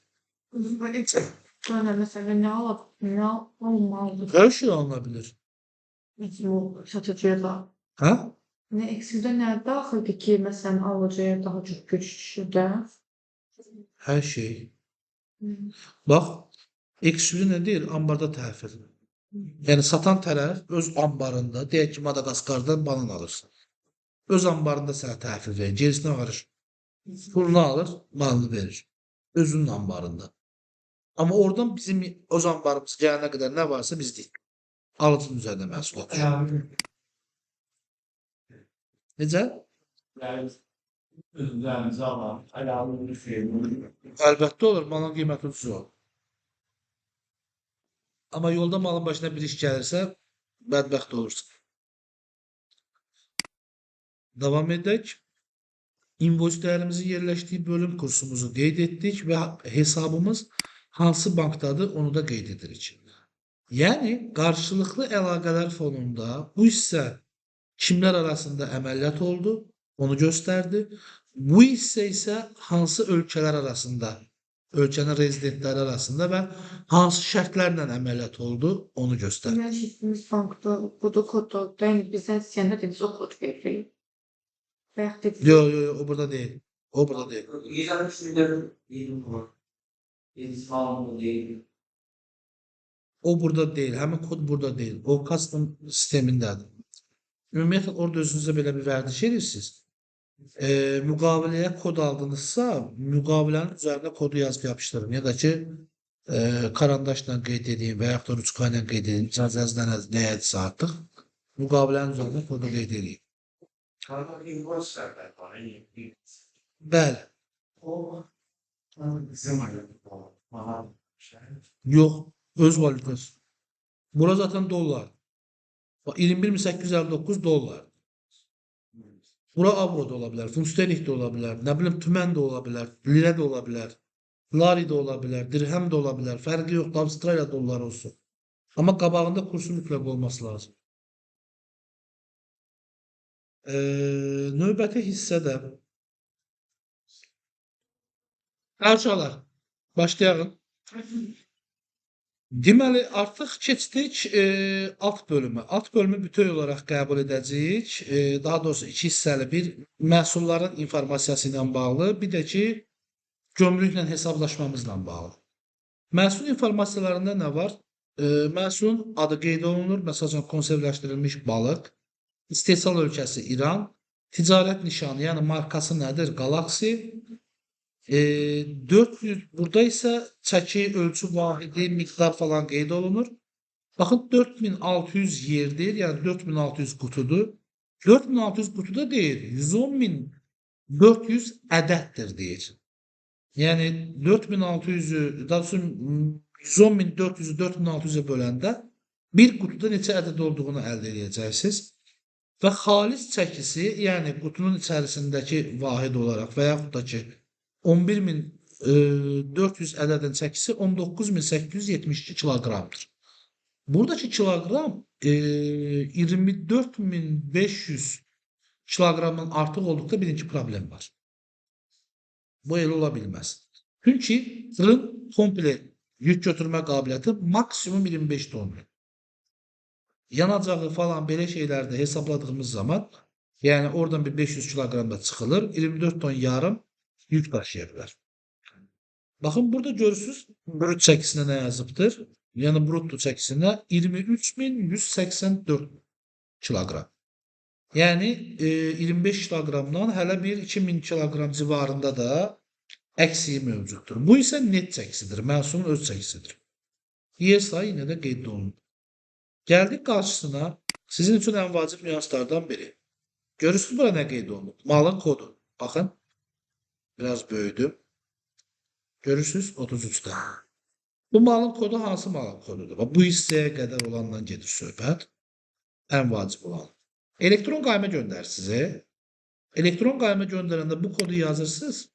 Böyle mesela ne alıp ne olmalı? Hər şey alına bilir. Bu satıcıya da. Hə? Ne eksilde ne daxildir ki, məsələn, alıcıya daha çox güc düşür də? Hər şey. Bax, eksüri nə deyir? Ambarda təhvil. Yəni satan tərəf öz ambarında, deyək ki, Madagaskardan banan alırsın. Öz ambarında sənə təhvil verir, gerisinə qarışır. Pulunu alır, malını verir. Özünün ambarında. Amma oradan bizim öz ambarımız gələnə qədər nə varsa bizdik. Alıcının üzərində məsuliyyət düşür. Necə? Əlbəttə olur, malın qiyməti ucuz olur. Amma yolda malın başına bir iş gəlirsə, bədbəxt olursan. Davam edək. İnvoicelərimizin yerləşdiyi bölüm kursumuzu qeyd etdik və hesabımız hansı bankdadır, onu da qeyd edirik. Yəni, qarşılıqlı əlaqələr fonunda bu hissə kimlər arasında əməliyyat oldu, onu göstərdi. Bu hissə isə hansı ölkələr arasında, ölkənin rezidentləri arasında və hansı şərtlərlə əməliyyat oldu, onu göstərdi. Deməli, işimiz bankda, budur kodda, yəni bizdən istəyəndə də biz o kod veririk. Və yaxud da Yo, yo, yo, o burada deyil. O burada deyil. Geçen sürülerin yedim var. Yedisi falan da değil. O burada deyil. Həmin kod burada deyil. O custom sistemindədir. Ümumiyyətlə, orada özünüzə belə bir vərdiş edirsiniz. Müqaviləyə kod aldınızsa, müqavilənin üzərində kodu yazıb yapışdırın. Ya da ki, karandaşla qeyd edin və yaxud da ruçka ilə qeyd edin. İcazənizlə nəyədirsə artıq. Müqavilənin üzərində kodu qeyd edin. Kanka invoice verdiler bana. İyi. Bəli. O bizim ayırdı. Bana şey. Yox, öz valyutası. Bura zaten dollar. Bax, 21.859 dollar. Bura avro da ola bilər, funt sterling də ola bilər, nə bilim tümən də ola bilər, lirə də ola bilər, lari də ola bilər, dirhəm də ola bilər. Fərqi yoxdur, Avstraliya dolları olsun. Amma qabağında kursun mütləq olması lazım. Növbəti hissədə uşaqlar, başlayalım. Deməli, artıq keçdik alt bölümə. Alt bölümü bütöv olaraq qəbul edəcəyik. Daha doğrusu iki hissəli bir məhsulların informasiyası ilə bağlı, bir də ki, gömrüklə hesablaşmamızla bağlı. Məhsul informasiyalarında nə var? Məhsulun adı qeyd olunur. Məsələn, konservləşdirilmiş balıq. İstehsal ölkəsi İran. Ticarət nişanı, yəni markası nədir? Galaxy. 400, burada isə çəki, ölçü vahidi, miqdar falan qeyd olunur. Baxın, 4600 yerdir, yəni 4600 qutudur. 4600 qutuda deyir, 110.400 ədəddir deyir. Yəni 4600-ü, daha doğrusu 110.400-ü 4600-ə böləndə bir qutuda neçə ədəd olduğunu əldə edəcəksiniz. Və xalis çəkisi, yəni qutunun içərisindəki vahid olaraq və yaxud da ki 11.400 ədədin çəkisi 19.872 kiloqramdır. Buradakı kiloqram 24.500 kiloqramdan artıq olduqda birinci problem var. Bu elə ola bilməz. Çünki tırın komple yük götürmə qabiliyyəti maksimum 25 tondur. Yanacağı falan belə şeylərdə hesabladığımız zaman, yəni oradan bir 500 kiloqramda çıxılır, 24 ton yarım yük daşıya bilər. Baxın, burada görürsünüz, brut çəkisinə nə yazıbdır? Yəni, brutto çəkisinə 23.184 kiloqram. Yəni, 25 kiloqramdan hələ bir 2000 kiloqram civarında da əksiyi mövcuddur. Bu isə net çəkisidir, məhsulun öz çəkisidir. Yer sayı yenə də qeyd olunur. Gəldik qarşısına, sizin üçün ən vacib nüanslardan biri. Görürsünüz, bura nə qeyd olunur? Malın kodu. Baxın. Biraz böyüdüm. Görürsünüz 33'də. Bu malın kodu hansı malın kodudur? Bu hissəyə qədər olandan gedir söhbət. Ən vacib olan. Elektron qayma göndər sizə. Elektron qayma göndərəndə bu kodu yazırsınız.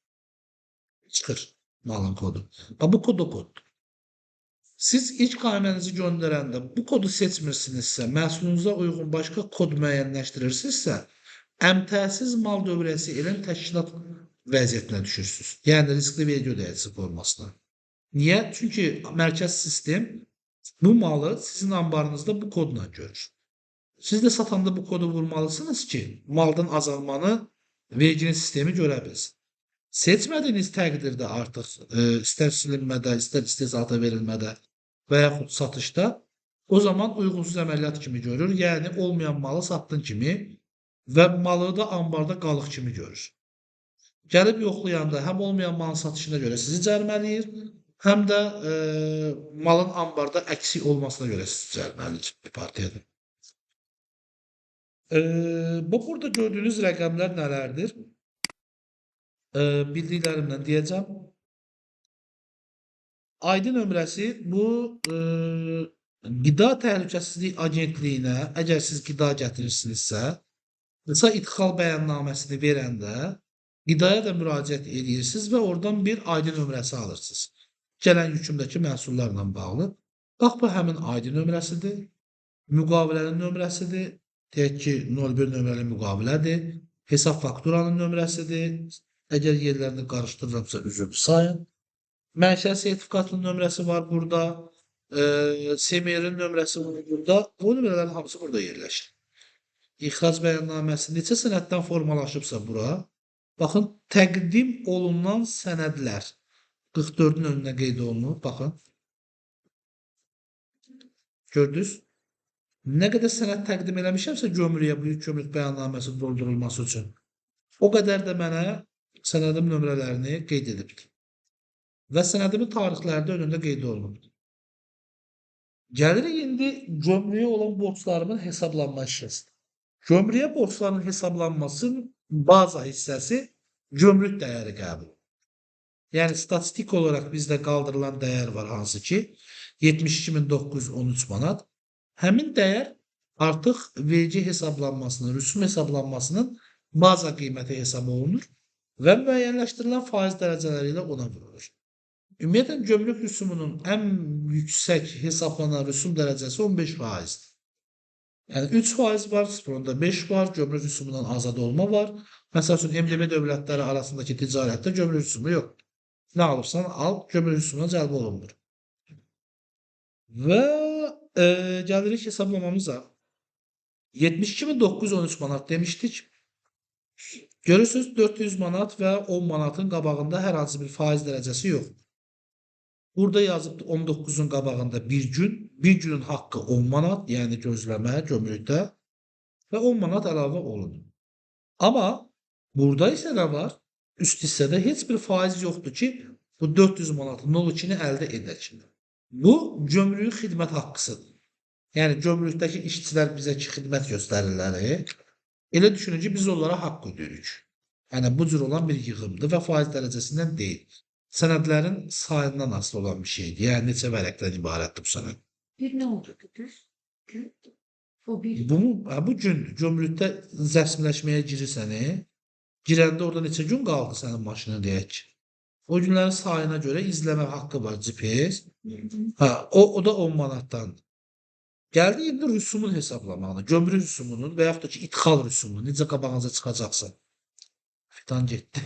Çıxır malın kodu. Bu kod o koddur. Siz ilk qaymənizi göndərəndə bu kodu seçmirsinizsə, məhsulunuza uyğun başqa kod müəyyənləşdirirsinizsə, əmtəsiz mal dövrəsi ilə təşkilat vəziyyətinə düşürsünüz. Yəni riskli vergi ödəyicisi formasına. Niyə? Çünki mərkəz sistem bu malı sizin ambarınızda bu kodla görür. Siz də satanda bu kodu vurmalısınız ki, maldan azalmanı verginin sistemi görə bilsin. Seçmədiyiniz təqdirdə artıq istər silinmədə, istər istehsalata verilmədə və yaxud satışda o zaman uyğunsuz əməliyyat kimi görür. Yəni olmayan malı satdın kimi və malı da ambarda qalıq kimi görür. Gəlib yoxlayanda həm olmayan malın satışına görə sizi cərimələyir, həm də malın ambarda əksik olmasına görə sizi cərimələyir partiyada. Burada gördüyünüz rəqəmlər nələrdir? Bildiklərimdən deyəcəm. ID nömrəsi bu Qida Təhlükəsizlik Agentliyinə əgər siz qida gətirirsinizsə, qısa idxal bəyannaməsini verəndə qidaya da müraciət edirsiniz və oradan bir ID nömrəsi alırsınız. Gələn yükümdəki məhsullarla bağlı. Bax, bu həmin ID nömrəsidir. Müqavilənin nömrəsidir. Deyək ki, 01 nömrəli müqavilədir. Hesab fakturanın nömrəsidir. Əgər yerlərini qarışdırıramsa üzr sayın. Mənşə sertifikatının nömrəsi var burada. SMR-in nömrəsi var burada. Bu nömrələrin hamısı burada yerləşir. İxrac bəyannaməsi neçə sənəddən formalaşıbsa bura. Baxın, təqdim olunan sənədlər 44-ün önünə qeyd olunur. Baxın. Gördünüz? Nə qədər sənəd təqdim eləmişəmsə gömrüyə bu yük gömrük bəyannaməsi doldurulması üçün, o qədər də mənə sənədim nömrələrini qeyd edibdir. Və sənədimin tarixləri də önündə qeyd olunubdur. Gəlirik indi gömrüyə olan borclarımın hesablanma hissəsinə. Gömrüyə borcların hesablanmasının baza hissəsi gömrük dəyəri qəbul. Yəni statistik olaraq bizdə qaldırılan dəyər var hansı ki 72.913 manat. Həmin dəyər artıq vergi hesablanmasının, rüsum hesablanmasının baza qiyməti hesab olunur və müəyyənləşdirilən faiz dərəcələri ilə ona vurulur. Ümumiyyətlə, gömrük rüsumunun ən yüksək hesablanan rüsum dərəcəsi 15%-dir. Yəni 3% var, 0.5 var, gömrük rüsumundan azad olma var. Məsəl üçün, MDB dövlətləri arasındakı ticarətdə gömrük rüsumu yoxdur. Nə alırsan, al, gömrük rüsumuna cəlb olunmur. Və gəlirik hesablamamıza. 72.913 manat demişdik. Görürsünüz, 400 manat və 10 manatın qabağında hər hansı bir faiz dərəcəsi yoxdur. Burada yazıbdır 19-un qabağında bir gün. Bir günün haqqı 10 manat, yəni gözləmə, gömrükdə və 10 manat əlavə olunur. Amma burada isə nə var? Üst hissədə heç bir faiz yoxdur ki, bu 400 manatın 0,2-ni əldə edək. Bu, gömrüyün xidmət haqqısıdır. Yəni, gömrükdəki işçilər bizə ki, xidmət göstərirlər. Elə düşünün ki, biz onlara haqq ödəyirik. Yəni, bu cür olan bir yığımdır və faiz dərəcəsindən deyil. Sənədlərin sayından asılı olan bir şeydir. Yəni, neçə vərəqdən ibarətdir bu sənəd. Bir nə oldu? Gün. O bir. Bu gündür. Gömrükdə rəsmiləşməyə girirsən, girəndə orada neçə gün qaldı sənin maşının deyək ki. O günlərin sayına görə izləmə haqqı var GPS. O da 10 manatdandır. Gəldi indi rüsumun hesablamağına. Gömrük rüsumunun və yaxud da ki, idxal rüsumunun necə qabağınıza çıxacaqsa. Fidan getdi.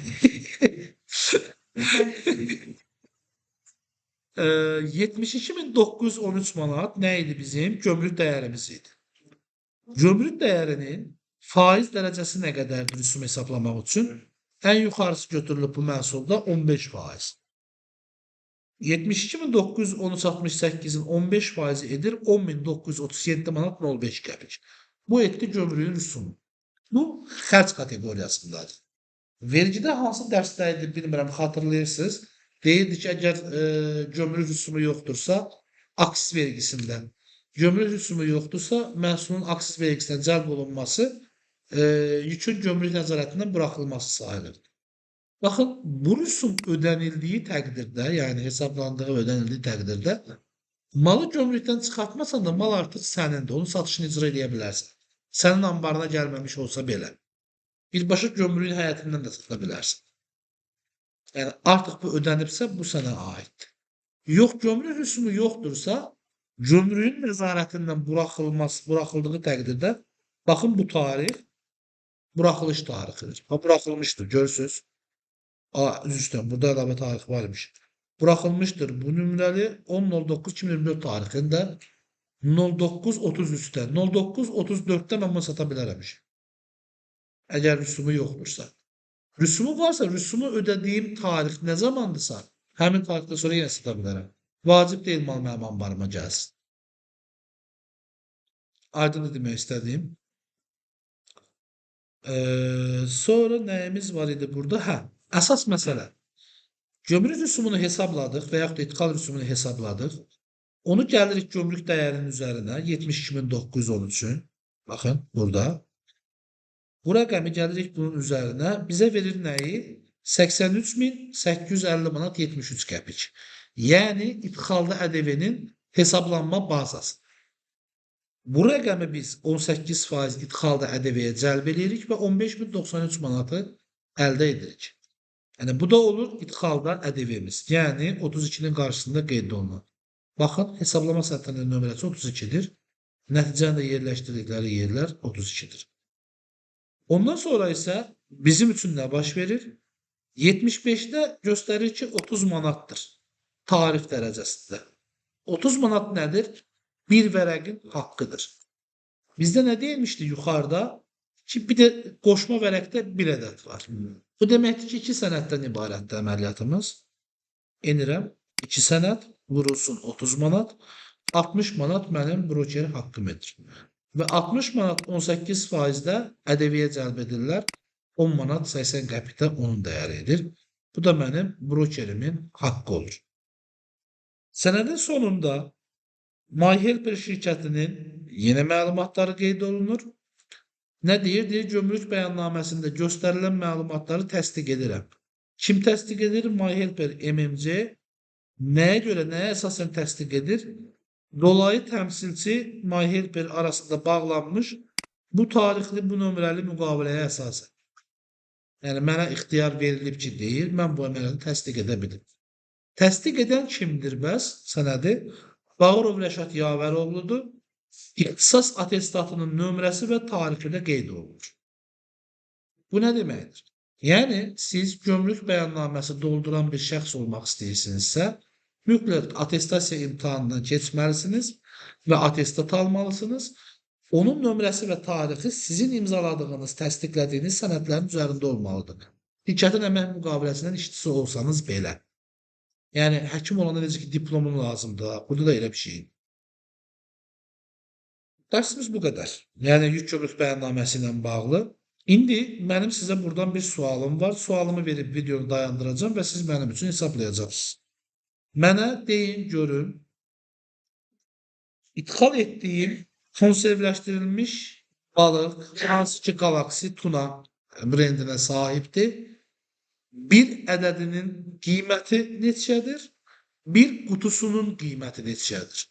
72.913 manat nə idi bizim? Gömrük dəyərimiz idi. Gömrük dəyərinin faiz dərəcəsi nə qədərdir rüsum hesablamaq üçün? Ən yuxarısı götürülüb bu məhsulda 15%. 72.913.68-in 15%-i edir 10.937 manat 05 qəpik. Bu etdi gömrüyün rüsumu. Bu xərc kateqoriyasındadır. Vergidə hansı dərsdəydi bilmirəm, xatırlayırsınız. Deyirdi ki, əgər gömrük rüsumu yoxdursa, aksis vergisindən. Gömrük rüsumu yoxdursa, məhsulun aksis vergisindən cəlb olunması yükün gömrük nəzarətindən buraxılması sayılır. Baxın, bu rüsum ödənildiyi təqdirdə, yəni hesablandığı ödənildiyi təqdirdə malı gömrükdən çıxartmasan da mal artıq sənindir. Onun satışını icra edə bilərsən. Sənin ambarına gəlməmiş olsa belə. Birbaşa gömrüyün həyətindən də sata bilərsən. Yəni, artıq bu ödənibsə, bu sənə aiddir. Yox, gömrük rüsumu yoxdursa, gömrüyün nəzarətindən buraxıldığı təqdirdə, baxın bu tarix, buraxılış tarixidir. Buraxılmışdır, görürsünüz. Üstdən, burada əlavə tarix varmış. Buraxılmışdır. Bu nömrəli 10.09.2024 tarixində 09.33-də, 09.34-də mən bunu sata bilərəm. Əgər rüsumu yoxdursa. Rüsumu varsa, rüsumu ödədiyim tarix nə zamandırsa, həmin tarixdən sonra yenə sata bilərəm. Vacib deyil mal mənim ambarıma gəlsin. Aydın demək istədiyim. Sonra nəyimiz var idi burada? Əsas məsələ. Gömrük rüsumunu hesabladıq və yaxud da idxal rüsumunu hesabladıq. Onu gəlirik gömrük dəyərinin üzərinə 72.913-ün. Baxın, burada. Bu rəqəmi gəlirik bunun üzərinə. Bizə verir nəyi? 83.850 manat 73 qəpik. Yəni, idxalda ƏDV-nin hesablanma bazası. Bu rəqəmi biz 18% idxalda ƏDV-yə cəlb edirik və 15.093 manatı əldə edirik. Yəni bu da olur idxalda ƏDV-miz. Yəni 32-nin qarşısında qeyd olunan. Baxın, hesablama sətrinin nömrəsi 32-dir. Nəticənin də yerləşdirdikləri yerlər 32-dir. Ondan sonra isə bizim üçün nə baş verir? 75-də göstərir ki, 30 manatdır tarif dərəcəsində. 30 manat nədir? Bir vərəqin haqqıdır. Bizdə nə deyilmişdi yuxarıda? Ki, bir də qoşma vərəqdə bir ədəd var. Bu deməkdir ki, 2 sənəddən ibarətdir əməliyyatımız. Enirəm, 2 sənəd vurulsun 30 manat, 60 manat mənim broker haqqım edir. Və 60 manat 18%-də ƏDV-yə cəlb edirlər. 10 manat 80 qəpikdə onun dəyəri edir. Bu da mənim brokerimin haqqı olur. Sənədin sonunda MyHelper şirkətinin yeni məlumatları qeyd olunur. Nə deyir? Deyir, gömrük bəyannaməsində göstərilən məlumatları təsdiq edirəm. Kim təsdiq edir? MyHelper MMC. Nəyə görə, nəyə əsasən təsdiq edir? Dolayı təmsilçi MyHelper arasında bağlanmış bu tarixli, bu nömrəli müqaviləyə əsasən. Yəni, mənə ixtiyar verilib ki, deyir, mən bu əməliyyatı təsdiq edə bilirim. Təsdiq edən kimdir bəs sənədi? Bağırov Rəşad Yavəroğludur. İxtisas atestatının nömrəsi və tarifi də qeyd olunur. Bu nə deməkdir? Yəni, siz gömrük bəyannaməsi dolduran bir şəxs olmaq istəyirsinizsə, mütləq atestasiya imtahanından keçməlisiniz və atestat almalısınız. Onun nömrəsi və tarixi sizin imzaladığınız, təsdiqlədiyiniz sənədlərin üzərində olmalıdır. Şirkətin əmək müqaviləsindən işçisi olsanız belə. Yəni, həkim olanda necə ki, diplomun lazımdır. Burada da elə bir şey. Dərsimiz bu qədər. Yəni, yük gömrük bəyannaməsi ilə bağlı. İndi mənim sizə buradan bir sualım var. Sualımı verib videonu dayandıracağım və siz mənim üçün hesablayacaqsınız. Mənə deyin, görün, idxal etdiyim konservləşdirilmiş balıq, hansı ki, Galaxy Tuna brendinə sahibdir. Bir ədədinin qiyməti neçədir? Bir qutusunun qiyməti neçədir?